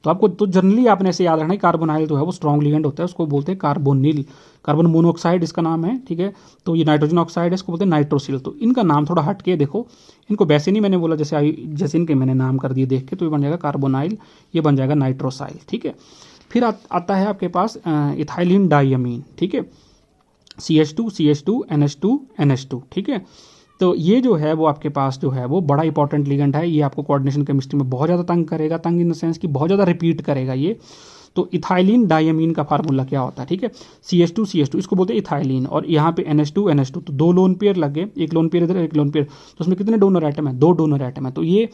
तो आपको तो जनरली आपने ऐसे याद रखना है, कार्बोनाइल जो है वो स्ट्रॉन्ग लिगेंड होता है, उसको बोलते हैं कार्बोनिल, कार्बन मोनोऑक्साइड इसका नाम है, ठीक है। तो ये नाइट्रोजन ऑक्साइड है, इसको बोलते हैं नाइट्रोसिल। तो इनका नाम थोड़ा हट के देखो, इनको वैसे नहीं मैंने बोला जैसे इनके मैंने नाम कर दिए देख के, तो ये बन जाएगा कार्बोनाइल, ये बन जाएगा नाइट्रोसाइल, ठीक है। फिर आता है आपके पास इथाइलिन डाइअमीन, ठीक है, CH2 CH2 NH2 NH2, ठीक है। तो ये जो है वो आपके पास जो है वो बड़ा इंपॉर्टेंट लिगेंड है, ये आपको कोऑर्डिनेशन केमिस्ट्री में बहुत ज़्यादा तंग करेगा, तंग इन द सेंस कि बहुत ज़्यादा रिपीट करेगा ये। तो इथाइलिन डाइअमीन का फार्मूला क्या होता है, ठीक है, CH2 इसको बोलते हैं इथाइलिन, और यहाँ पे NH2 तो 2 लोन पेयर लग गए, एक लोन पेयर इधर एक लोन पेयर, तो उसमें कितने डोनर एटम है, 2 डोनर एटम है। तो ये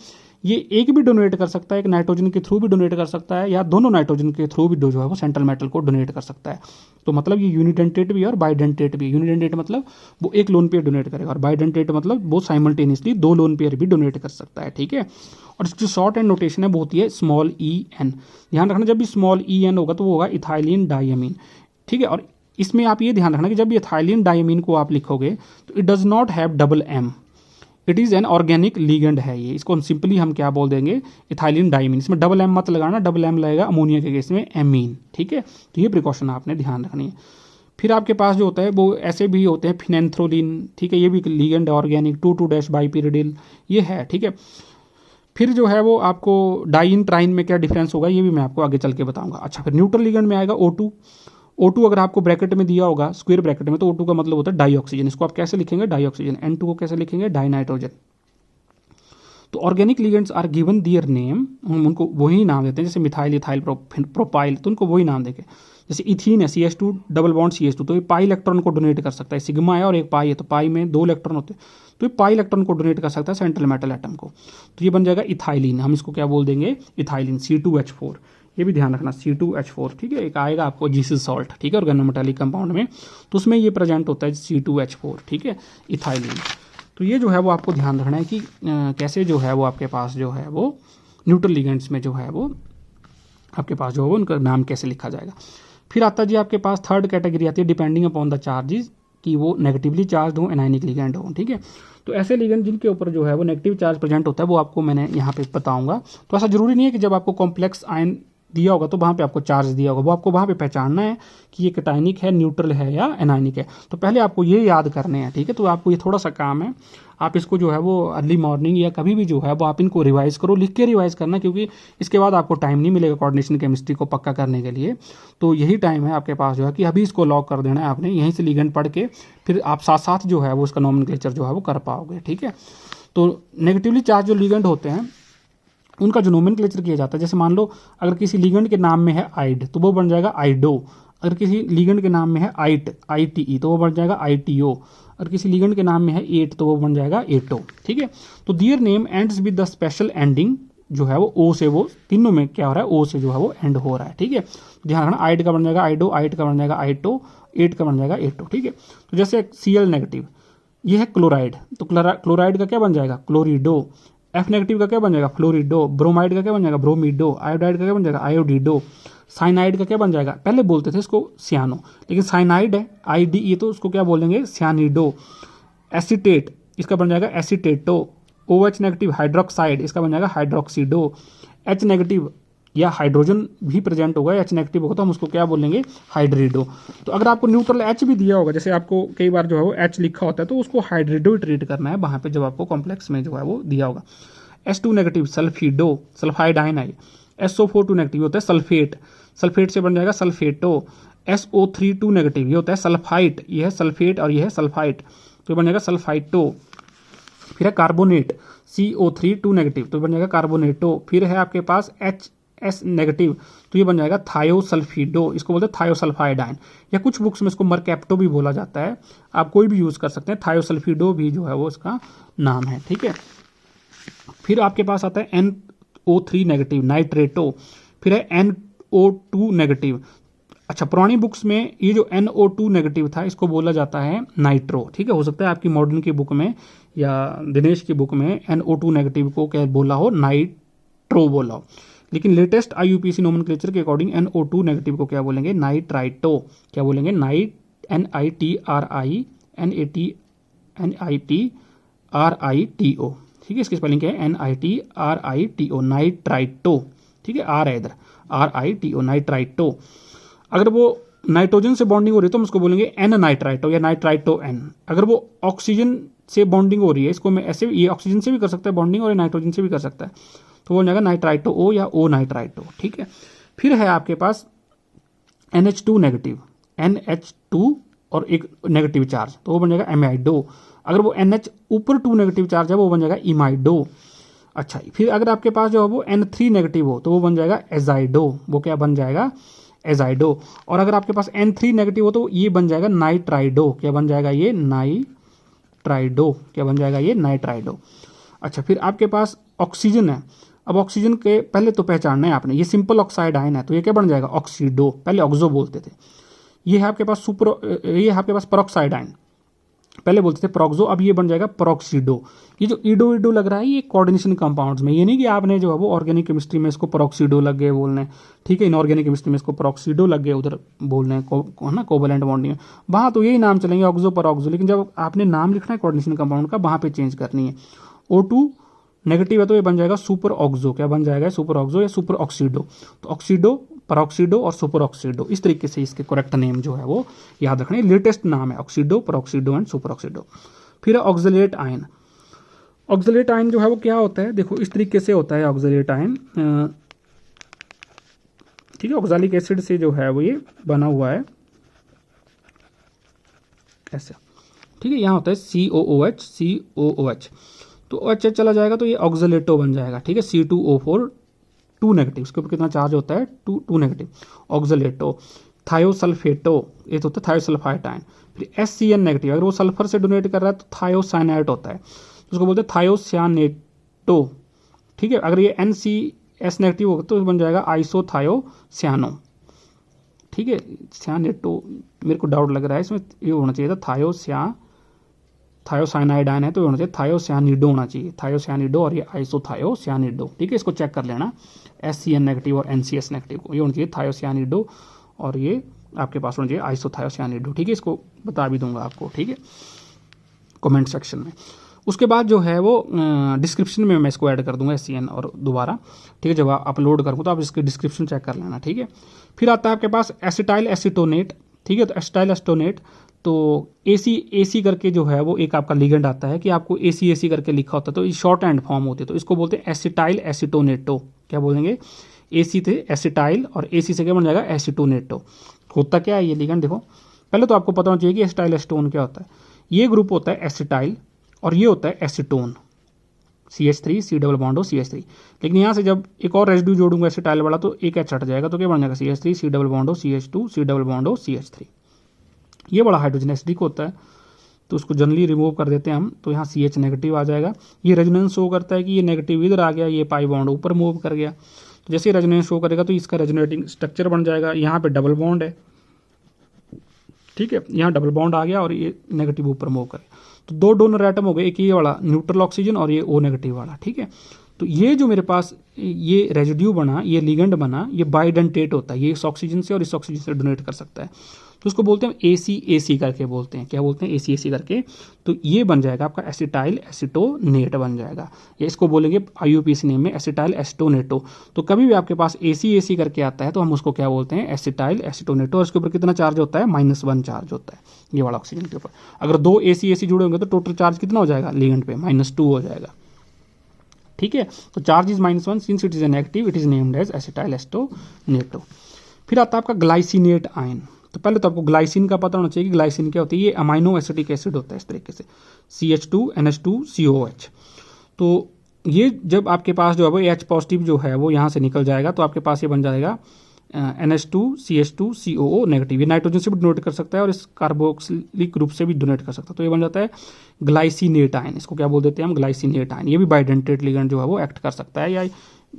एक भी डोनेट कर सकता है, एक नाइट्रोजन के थ्रू भी डोनेट कर सकता है, या दोनों नाइट्रोजन के थ्रू भी जो है वो सेंट्रल मेटल को डोनेट कर सकता है। तो मतलब ये यूनिडेंटेट भी है और बाइडेंटेट भी। यूनिडेंटेट मतलब वो एक लोन पेयर डोनेट करेगा, और बाइडेंटेट मतलब वो साइमल्टेनियसली 2 लोन पेयर भी डोनेट कर सकता है, ठीक है। और इसकी शॉर्ट एंड नोटेशन है वो होती है स्मॉल EN। ध्यान रखना जब भी स्मॉल EN होगा तो वो होगा इथाइलिन डाइअमीन, ठीक है। और इसमें आप ये ध्यान रखना कि जब भी इथाइलिन डाइअमीन को आप लिखोगे तो it does not have double M, it is an organic ligand है ये। इसको सिंपली हम क्या बोल देंगे, इथाइलिन डाइमीन। इसमें डबल M मत लगाना, डबल M लगेगा अमोनिया के केस में एमीन, ठीक है। तो ये प्रिकॉशन आपने ध्यान रखनी है। फिर आपके पास जो होता है वो ऐसे भी होते हैं फिनेंथ्रोलिन, ठीक है, ये भी लिगेंड है ऑर्गेनिक, 2,2- बाइपिरिडिल ये है, ठीक है। फिर जो है वो आपको डाइन ट्राइन में क्या डिफरेंस होगा ये भी मैं आपको आगे चल के बताऊंगा। अच्छा, फिर न्यूट्रल लिगेंड में आएगा O2 अगर आपको ब्रैकेट में दिया होगा स्क्वायर ब्रैकेट में, तो O2 का मतलब होता है डाई ऑक्सीजन। इसको आप कैसे लिखेंगे, डाई ऑक्सीजन। N2 को कैसे लिखेंगे, डाई नाइट्रोजन। तो organic ligands are given their name, हम उनको वही नाम देते हैं, जैसे मिथाइल इथाइल प्रोपाइल, तो उनको वही नाम देंगे। जैसे इथीन है CH2 डबल बॉन्ड CH2, तो ये पाई इलेक्ट्रॉन को डोनेट कर सकता है, सिग्मा है और एक पाई है, तो पाई में 2 इलेक्ट्रॉन होते हैं, तो ये पाई इलेक्ट्रॉन को डोनेट कर सकता है सेंट्रल मेटल एटम को। तो ये बन जाएगा इथाइलिन, हम इसको क्या बोल देंगे, इथाइलिन, C2H4। ये भी ध्यान रखना C2H4, ठीक है। एक आएगा आपको जीसी सॉल्ट, ठीक है, ऑर्गेनोमेटालिक कंपाउंड में, तो उसमें ये प्रेजेंट होता है C2H4, ठीक है, इथाइलिन। तो ये जो है वो आपको ध्यान रखना है कि कैसे जो है वो आपके पास जो है वो न्यूट्रल लिगेंड्स में जो है वो आपके पास जो है उनका नाम कैसे लिखा जाएगा। फिर आता है जी आपके पास थर्ड कैटेगरी आती है डिपेंडिंग अपॉन द चार्जेस, कि वो नेगेटिवली चार्ज हो, एनायनिक लिगेंड हो, ठीक है। तो ऐसे लिगेंड जिनके ऊपर जो है वो नेगेटिव चार्ज प्रेजेंट होता है वो आपको मैंने यहाँ पे बताऊंगा। तो ऐसा जरूरी नहीं है कि जब आपको कॉम्प्लेक्स आयन दिया होगा तो वहाँ पे आपको चार्ज दिया होगा, वो आपको वहाँ पे पहचानना है कि ये कैटायनिक है, न्यूट्रल है या एनायनिक है। तो पहले आपको ये याद करने हैं, ठीक है। तो आपको ये थोड़ा सा काम है, आप इसको जो है वो अर्ली मॉर्निंग या कभी भी जो है वो आप इनको रिवाइज करो, लिख के रिवाइज करना, क्योंकि इसके बाद आपको टाइम नहीं मिलेगा कोऑर्डिनेशन केमिस्ट्री को पक्का करने के लिए। तो यही टाइम है आपके पास जो है कि अभी इसको लॉक कर देना है आपने, यहीं से लिगेंड पढ़ के फिर आप साथ साथ जो है वो उसका नॉमेनक्लेचर जो है वो कर पाओगे, ठीक है। तो नेगेटिवली चार्ज जो लिगेंड होते हैं उनका जो नोमेनक्लेचर किया जाता है, जैसे मान लो अगर किसी लिगेंड के नाम में है आइड तो वो बन जाएगा आइडो, अगर किसी लिगेंड के नाम में है ITE तो वो बन जाएगा ITO, अगर किसी लिगेंड के नाम में है एट तो वो बन जाएगा एटो, ठीक है। तो their name ends with the special ending जो है वो O से, वो तीनों में क्या हो रहा है O से जो है वो एंड हो रहा है, ठीक है। ध्यान रखना, आइड का बन जाएगा आइडो, आइट का बन जाएगा आइटो, एट का बन जाएगा एटो, ठीक है। तो जैसे Cl नेगेटिव ये है क्लोराइड, तो क्लोराइड का क्या बन जाएगा, क्लोरिडो। F नेगेटिव का क्या बन जाएगा, फ्लोरिडो। ब्रोमाइड का क्या बन जाएगा, ब्रोमिडो। आयोडाइड का क्या बन जाएगा, आयोडिडो। साइनाइड का क्या बन जाएगा, पहले बोलते थे इसको सियानो, लेकिन साइनाइड है IDE तो उसको क्या बोलेंगे, सियानिडो। एसीटेट इसका बन जाएगा एसीटेटो। OH नेगेटिव हाइड्रोक्साइड इसका बन जाएगा हाइड्रोक्सीडो। H नेगेटिव या हाइड्रोजन भी प्रेजेंट होगा, H नेगेटिव होगा तो हम उसको क्या बोलेंगे, हाइड्रिडो। तो अगर आपको न्यूट्रल H भी दिया होगा, जैसे आपको कई बार जो है वो H लिखा होता है तो उसको हाइड्रिडो ही ट्रीट करना है वहाँ पे जब आपको कॉम्प्लेक्स में जो है वो दिया होगा। H2 नेगेटिव सल्फिडो, सल्फाइड आयन है। SO4 नेगेटिव होता है सल्फेट, सल्फेट से बन जाएगा सल्फेटो। SO3 नेगेटिव ये होता है सल्फाइट, ये है सल्फेट और ये है सल्फाइट, तो बन जाएगा सल्फाइटो। फिर है कार्बोनेट CO3 नेगेटिव तो बन जाएगा कार्बोनेटो। फिर है आपके पास HS नेगेटिव तो ये बन जाएगा थायोसल्फिडो, इसको बोलते हैं थायोसल्फाइड आयन, या कुछ बुक्स में इसको मरकैप्टो भी बोला जाता है, आप कोई भी यूज़ कर सकते हैं। थायोसल्फिडो भी जो है वो इसका नाम है, ठीक है। फिर आपके पास आता है NO3 नेगेटिव नाइट्रेटो। फिर है NO2 नेगेटिव। अच्छा, पुरानी बुक्स में ये जो NO2 नेगेटिव था इसको बोला जाता है नाइट्रो, ठीक है। हो सकता है आपकी मॉडर्न की बुक में या दिनेश की बुक में NO2 नेगेटिव को क्या बोला हो, नाइट्रो बोला हो। लेकिन लेटेस्ट IUPAC नोमेनक्लेचर के अकॉर्डिंग NO2 नेगेटिव को क्या बोलेंगे, नाइट्राइटो। क्या बोलेंगे, NITRITO। ठीक है, इसकी स्पेलिंग क्या है, NITRITO, नाइट्राइटो। ठीक है, आर है इधर, RITO, नाइट्राइटो। अगर वो नाइट्रोजन से बॉन्डिंग हो रही है तो हम उसको बोलेंगे N नाइट्राइटो या नाइट्राइटो N। अगर वो ऑक्सीजन से बॉन्डिंग हो रही है, इसको मैं ऐसे, ये ऑक्सीजन से भी कर सकता है बॉन्डिंग और नाइट्रोजन से भी कर सकता है, तो वो हो जाएगा नाइट्राइटो O या O नाइट्राइटो। ठीक है, फिर है आपके पास NH2 नेगेटिव, NH2 और एक नेगेटिव चार्ज, तो वो बन जाएगा एमाइडो। अगर वो NH ऊपर 2 नेगेटिव चार्ज है वो बन जाएगा इमाइडो। अच्छा, फिर अगर आपके पास जो है वो N3 नेगेटिव हो तो वो बन जाएगा एजाइडो। वो क्या बन जाएगा, एजाइडो। और अगर आपके पास N3 नेगेटिव हो तो ये बन जाएगा नाइट्राइडो। क्या बन जाएगा, ये नाइट्राइडो। क्या बन जाएगा, ये नाइट्राइडो। अच्छा, फिर आपके पास ऑक्सीजन है। अब ऑक्सीजन के पहले तो पहचानना है आपने, ये सिंपल ऑक्साइड आयन है तो ये क्या बन जाएगा, ऑक्सीडो। पहले ऑक्सो बोलते थे। ये है आपके पास ये है आपके पास पेरोक्साइड आयन, पहले बोलते थे प्रोक्सो, अब ये बन जाएगा पेरोक्सीडो। ये जो ईडो लग रहा है ये कोऑर्डिनेशन कंपाउंड्स में, ये नहीं कि आपने जो है वो ऑर्गेनिक केमिस्ट्री में इसको पेरोक्सीडो लग गए बोलने, ठीक है, इनऑर्गेनिक केमिस्ट्री में इसको पेरोक्सीडो लग गए उधर बोलने है ना, कोवैलेंट बॉन्डिंग में, वहाँ तो यही नाम चलेंगे ऑक्सो पेरोक्सो। लेकिन जब आपने नाम लिखना है कोऑर्डिनेशन कंपाउंड का, वहाँ पे चेंज करनी है। O2 नेगेटिव है तो ये बन जाएगा सुपर ऑक्सो। क्या बन जाएगा, सुपर ऑक्सो या सुपर ऑक्सीडो। तो ऑक्सीडो, पेरोक्सीडो और सुपर ऑक्सीडो, इस तरीके से इसके करेक्ट नेम जो है वो याद रखने। लेटेस्ट नाम है ऑक्सीडो, पेरोक्सीडो एंड सुपर ऑक्सीडो। फिर ऑक्सलेट आयन। ऑक्सलेट आयन जो है वो क्या होता है, देखो इस तरीके से होता है ऑक्सलेट आयन। ठीक है, ऑक्सैलिक एसिड से जो है वो ये बना हुआ है ऐसे। ठीक है, यहाँ होता है COOH। तो OH चला जाएगा तो ये ऑक्सलेटो बन जाएगा। ठीक है, C2O4 2 नेगेटिव, इसके ऊपर कितना चार्ज होता है, 2 नेगेटिव, ऑक्सलेटो। थायोसल्फेटो, ये तो होता है थायोसल्फाइट आयन। फिर SCN नेगेटिव, अगर वो सल्फर से डोनेट कर रहा है तो थायोसाइनाइट होता है, उसको बोलते हैं थायोसानेटो। ठीक है, अगर ये NCS नेगेटिव होगा तो बन जाएगा आइसोथायोसियानो। ठीक है, सियानेटो, मेरे को डाउट लग रहा है इसमें, ये होना चाहिए था थायोसाइनाइड आयन है तो ये होना चाहिए थायोसियानिडो होना चाहिए, थायोसियानिडो और ये आइसोथायोसियानिडो। ठीक है, इसको चेक कर लेना, SCN नेगेटिव और NCS नेगेटिव को, ये होना चाहिए थायोसियानिडो और ये आपके पास होना चाहिए आइसोथायोसियानिडो। ठीक है, इसको बता भी दूंगा आपको, ठीक है, कमेंट सेक्शन में। उसके बाद जो है वो डिस्क्रिप्शन में मैं इसको ऐड कर दूंगा SCN और दोबारा। ठीक है, जब आप अपलोड करूँ तो आप इसके डिस्क्रिप्शन चेक कर लेना। ठीक है, फिर आता है आपके पास एसिटाइल एसीटोनेट। ठीक है, तो एसिटाइल एसीटोनेट तो AC करके जो है वो एक आपका लिगेंड आता है कि आपको AC करके लिखा होता है तो ये शॉर्ट हैंड फॉर्म होती है, तो इसको बोलते हैं एसिटाइल एसीटोनेटो। क्या बोलेंगे, AC थे एसिटाइल और AC से क्या बन जाएगा, एसीटोनेटो। होता क्या है ये लिगेंड, देखो पहले तो आपको पता होना चाहिए कि एसिटाइल एसीटोन क्या होता है। ये ग्रुप होता है एसिटाइल और ये होता है acetone, CH3 C double bond हो CH3। लेकिन यहाँ से जब एक और रेसिड्यू जोड़ूंगा एसिटाइल वाला तो एक H हट जाएगा तो क्या बन जाएगा, CH3 C डबल बॉन्ड हो CH2 C डबल बॉन्ड हो CH3। ये बड़ा हाइड्रोजन एसिडिक होता है तो उसको जनरली रिमूव कर देते हैं हम, तो यहाँ CH नेगेटिव आ जाएगा। ये रेजोनेंस शो करता है कि ये नेगेटिव इधर आ गया, ये पाई बॉन्ड ऊपर मूव कर गया। तो जैसे रेजोनेंस शो करेगा तो इसका रेजोनेटिंग स्ट्रक्चर बन जाएगा। यहाँ पे डबल बॉन्ड है, ठीक है, यहाँ डबल बॉन्ड आ गया और ये नेगेटिव ऊपर मूव करे, तो 2 डोनर एटम हो गए, एक ये वाला न्यूट्रल ऑक्सीजन और ये O नेगेटिव वाला। ठीक है, तो ये जो मेरे पास ये रेजिड्यू बना, ये लिगेंड बना, ये बाइडेंटेट होता है, ये इस ऑक्सीजन से और इस ऑक्सीजन से डोनेट कर सकता है, तो उसको बोलते हैं AC करके बोलते हैं। क्या बोलते हैं, AC करके। तो ये बन जाएगा आपका एसिटाइल एसीटोनेट बन जाएगा, या इसको बोलेंगे IUPAC नेम में एसिटाइल एसीटोनेटो। तो कभी भी आपके पास AC करके आता है तो हम उसको क्या बोलते हैं, एसिटाइल एसीटोनेटो। और इसके ऊपर कितना चार्ज होता है, -1 चार्ज होता है ये वाला ऑक्सीजन के ऊपर। अगर 2 AC जुड़े होंगे तो टोटल चार्ज कितना हो जाएगा लिगेंड पे, -2 हो जाएगा। ठीक है, तो charge is -1 since it is a negative, it is named as acetyl acetonato. फिर आता है आपका ग्लाइसिनेट आयन। तो पहले तो आपको ग्लाइसिन का पता होना चाहिए कि ग्लाइसिन क्या होती है, ये अमाइनो एसिटिक एसिड होता है इस तरीके से, CH2 NH2 COOH। तो ये जब आपके पास जो है वो H पॉजिटिव जो है वो यहाँ से निकल जाएगा तो आपके पास ये बन जाएगा NH2 CH2 COO नेगेटिव। ये नाइट्रोजन से भी डोनेट कर सकता है और इस कार्बोक्सिलिक ग्रुप से भी डोनेट कर सकता है, तो ये बन जाता है ग्लाइसिनेट आयन। इसको क्या बोल देते हैं हम, ग्लाइसिनेट आयन। ये भी बाइडेंटेट लिगेंड जो है वो एक्ट कर सकता है, या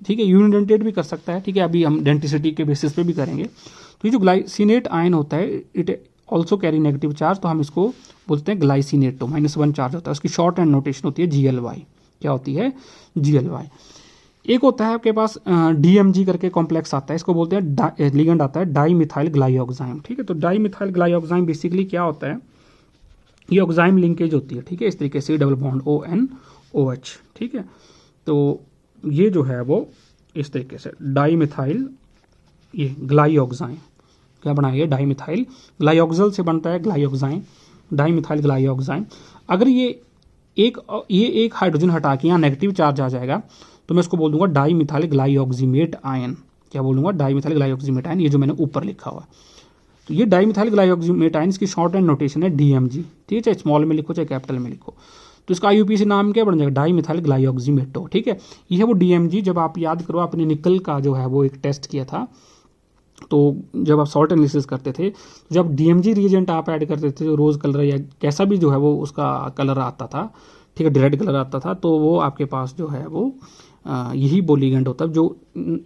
ठीक है यूनिडेंटेट भी कर सकता है। ठीक है, अभी हम डेंटिसिटी के बेसिस पे भी करेंगे। तो ये जो ग्लाइसिनेट आयन होता है it also carry negative charge, तो हम इसको बोलते हैं ग्लाइसिनेटो, -1 चार्ज होता है। उसकी शॉर्ट हैंड नोटेशन होती है GLY। क्या होती है, GLY। एक होता है आपके पास DMG करके कॉम्प्लेक्स आता है, इसको बोलते हैं लिगेंड आता है डाई मिथाइल ग्लाइऑक्साइम। ठीक है, तो डाई मिथाइल ग्लाइऑक्साइम बेसिकली क्या होता है, ये ऑक्साइम लिंकेज होती है। ठीक है, इस तरीके से डबल बॉन्ड ONOH। ठीक है, तो ये जो है वो इस तरीके से डाई मिथाइल ये ग्लाइऑक्साइम क्या बनाइए, डाई मिथाइल ग्लाइऑक्सल से बनता है ग्लाइऑक्साइम, डाई मिथाइल ग्लाइऑक्साइम। अगर ये एक हाइड्रोजन हटा के यहाँ नेगेटिव चार्ज आ जाएगा तो मैं इसको बोल दूंगा डाई मिथाइल ग्लाइऑक्सीमेट आयन। क्या बोलूंगा, डाई मिथाइल ग्लाइऑक्सीमेट आयन, ये जो मैंने ऊपर लिखा हुआ। तो ये डाई मिथाइल ग्लाइऑक्सीमेट आयन, इसकी शॉर्ट हैंड नोटेशन है DMG। ठीक है, चाहे स्मॉल में लिखो चाहे कैपिटल में लिखो। तो इसका IUPAC नाम क्या बन जाएगा, डाई मिथाइल ग्लाइऑक्सीमेटो। ठीक है, ये है वो DMG। जब आप याद करो आपने निकल का जो है वो एक टेस्ट किया था, तो जब आप सॉल्ट एनालिसिस करते थे, जब DMG रिएजेंट आप ऐड करते थे, रोज़ कलर या कैसा भी जो है वो उसका कलर आता था, ठीक है, रेड कलर आता था, तो वो आपके पास जो है वो यही वो लिगेंड होता है जो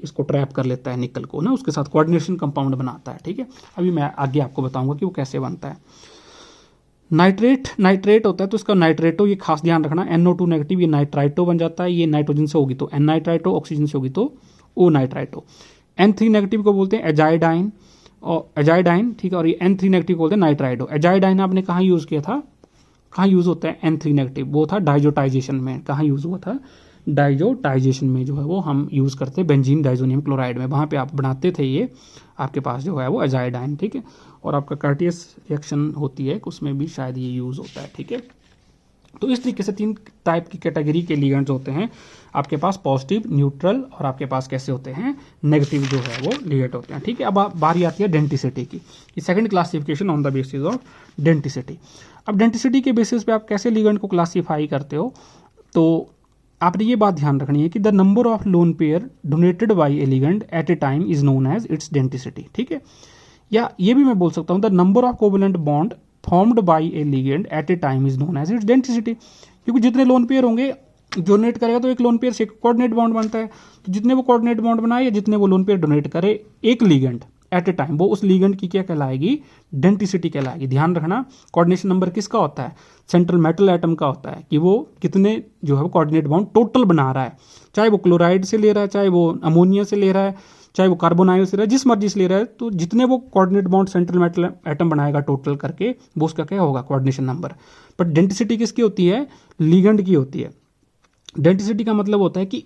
इसको ट्रैप कर लेता है निकल को ना, उसके साथ कोऑर्डिनेशन कंपाउंड बनाता है। ठीक है, अभी मैं आगे आपको बताऊंगा कि वो कैसे बनता है। नाइट्रेट होता है, तो इसका नाइट्रेटो, ये खास ध्यान रखना, NO2 नेगेटिव, ये नाइट्राइटो बन जाता है। ये नाइट्रोजन से होगी तो N नाइट्राइटो, ऑक्सीजन से होगी तो O नाइट्राइटो। N3 नेगेटिव को बोलते हैं एजाइडाइन, और एजाइडाइन, ठीक है, और ये N3 नेगेटिव बोलते हैं नाइट्राइडो। एजाइडाइन आपने कहाँ यूज़ किया था, कहाँ यूज़ होता है N3 नेगेटिव, वो था डाइजोटाइजेशन में। कहाँ यूज़ हुआ था, डाइजोटाइजेशन में जो है वो हम यूज़ करते हैं बेंजीन डाइजोनियम क्लोराइड में, वहाँ पे आप बनाते थे ये आपके पास जो है वो एजाइडाइन। ठीक है, और आपका कर्टियस रिएक्शन होती है उसमें भी शायद ये यूज़ होता है। ठीक है, तो इस तरीके से 3 टाइप की कैटेगरी के लिगेंड्स होते हैं आपके पास, पॉजिटिव, न्यूट्रल और आपके पास कैसे होते हैं, नेगेटिव जो है वो लिगेंड होते हैं। ठीक है, अब बारी आती है डेंटिसिटी की। ये second classification on the basis of denticity. अब डेंटिसिटी के बेसिस पे आप कैसे लिगेंड को क्लासीफाई करते हो, तो आपने ये बात ध्यान रखनी है कि the number of lone pair donated by a ligand at a time is known as its denticity. ठीक है, या ये भी मैं बोल सकता हूँ the number of covalent bond formed by a ligand at a time is known as its denticity. क्योंकि जितने लोन पेयर होंगे, डोनेट करेगा तो एक लोन पेयर से कोऑर्डिनेट बॉन्ड बनता है, तो जितने वो कोऑर्डिनेट बॉन्ड बनाए या जितने वो लोन पेयर डोनेट करे एक लिगेंड एट ए टाइम, वो उस लिगेंड की क्या कहलाएगी, डेंटिसिटी कहलाएगी। ध्यान रखना, कोऑर्डिनेशन नंबर किसका होता है, सेंट्रल मेटल एटम का होता है, कि वो कितने जो है वो कोऑर्डिनेट बॉन्ड टोटल बना रहा है, चाहे वो क्लोराइड से ले रहा है, चाहे वो अमोनिया से ले रहा है, चाहे वो कार्बोनाइल से ले रहा है, जिस मर्जी से ले रहा है, तो जितने वो coordinate bond central metal atom बनाएगा टोटल करके, वो उसका क्या होगा, कोऑर्डिनेशन नंबर। बट डेंटिसिटी किसकी होती है, लिगेंड की होती है। डेंटिसिटी का मतलब होता है कि